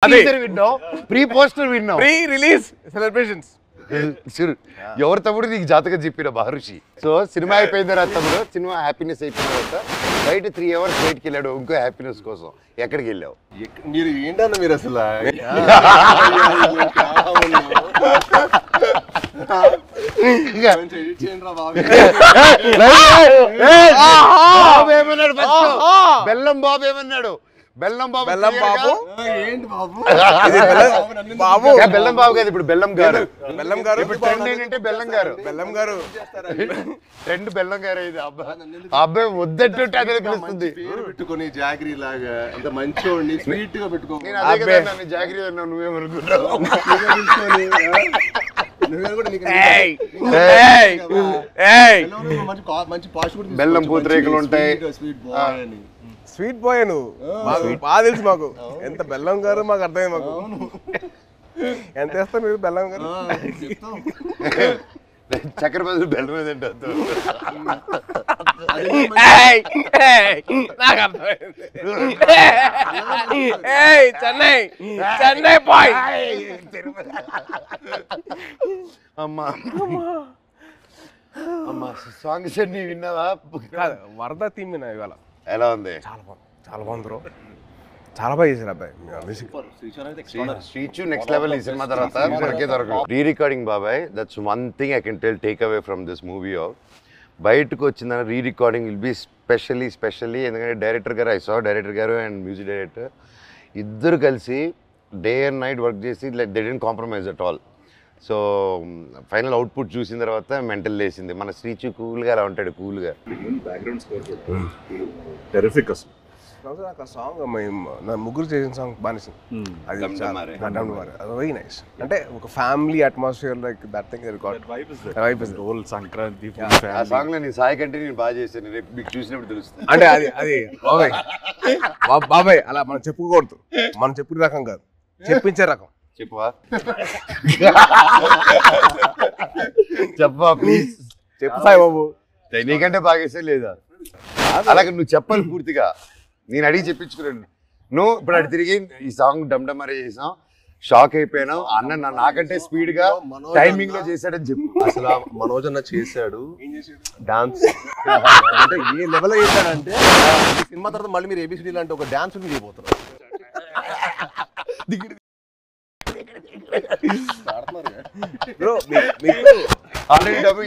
Teaser విన్నాం, pre poster విన్నాం, pre release celebrations. ఎవరు తమ్ముడు నీకు జాతకం చెప్పిన మహర్షి. సో సినిమా అయిపోయిన తర్వాత తమ్ముడు, సినిమా హ్యాపీనెస్ అయిపోయిన తర్వాత బయట 3 hours బయటికి వెళ్ళాడు ఇంకో హ్యాపీనెస్ కోసం. ఎక్కడికి వెళ్ళావు? మీరు ఏంటన్నా మీరు అసలు ఏమన్నాడు? బెల్లం బాబు ఏమన్నాడు? బెల్లం బాబు బెల్లం బాబు ఏంటి బాబు? బాబు బెల్లం బాబు కాదు, ఇప్పుడు బెల్లం గారు. బెల్లం గారు ఇప్పుడు ట్రెండ్ ఏంటంటే బెల్లం గారు. బెల్లం గారు ట్రెండ్ బెల్లం గారు. ఇది అబ్బాయి వద్దంటుంటే అదే పిలుస్తుంది. పేరు పెట్టుకొని జాగ్రీ లాగా అంత మంచోడిని స్వీట్ గా పెట్టుకో. నేను అదే కదా నన్ను జాగ్రీ అన్నావు, నువ్వేమనుకుంటావు? బెల్లం పూతరేకులు ఉంటాయి. స్వీట్ బాయ్ నువ్వు, బాగా తెలుసు మాకు. ఎంత బెల్లం గారు మాకు అర్థమైంది మాకు. ఎంత వేస్తారు మీరు బెల్లం గారు? చక్కెర బదులు బెల్లం ఏదంటే నాకు అర్థమైంది. చెన్నై చెన్నై బాయ్. అమ్మా అమ్మా సాంగ్స్ అన్ని విన్నావా? వరద థీమ్ విన్నా ఇవాళ. ఎలా ఉంది? చాలా బాగుంది, చాలా బాగుంది బ్రో. చాలా బాగా చేశారు అబ్బాయి మ్యూజిక్. Srichu next level. ఈ సినిమా తర్వాత దొరకదు. రీ రికార్డింగ్ బాబాయ్, that's one thing I can take away from this movie. బయటకు వచ్చిందని re recording will be specially ఎందుకంటే డైరెక్టర్ గారు, ఐ సా డైరెక్టర్ గారు అండ్ మ్యూజిక్ డైరెక్టర్ ఇద్దరు కలిసి డే అండ్ నైట్ వర్క్ చేసి like they didn't compromise at all. So final output చూసిన తర్వాత మెంటల్ లేసింది. మన శ్రీచు కూల్గా అలా ఉంటాడు, కూల్గా. బ్యాక్గ్రౌండ్ స్కోర్ టెరిఫిక్ అసలు. నాకు ఆ సాంగ్ నా ముగ్గురు చేసిన సాంగ్ బాగా అది వెరీ నైస్. అంటే ఒక family atmosphere like that thing record vibe is role Sankranti ఆ సాంగ్ లో నేను సాయి కంటే నేను బాగా చేశాను. రేపు మీకు చూసినప్పుడు తెలుస్తుంది. అంటే అది బాబాయ్ బాబాయ్ అలా మనం చెప్పుకోకూడదు. మనం చెప్పుకునే రకం కాదు, చెప్పించే రకం. చెప్పవా? చెప్పవా ప్లీజ్? చెప్పు సాయి బాబు. నీకంటే బాగా వేసే లేదా? అలాగే నువ్వు చెప్పాలి పూర్తిగా. నేను అడిగి చెప్పించుకున్నాను. నువ్వు ఇప్పుడు అడి తిరిగి ఈ సాంగ్ డమ్డమరే చేసాం, షాక్ అయిపోయినావు. అన్న నాకంటే స్పీడ్ గా టైమింగ్ లో చేశాడని చెప్పు. అసలు మనోజ్ అన్న చేశాడు డాన్స్. అంటే ఏ లెవెల్ చేశాడంటే సినిమా తర్వాత మళ్ళీ మీరు ఏబిసిడి లాంటి ఒక డాన్స్ చేయబోతున్నారు. బ్రో మీకు ఆల్రెడీ డబ్బు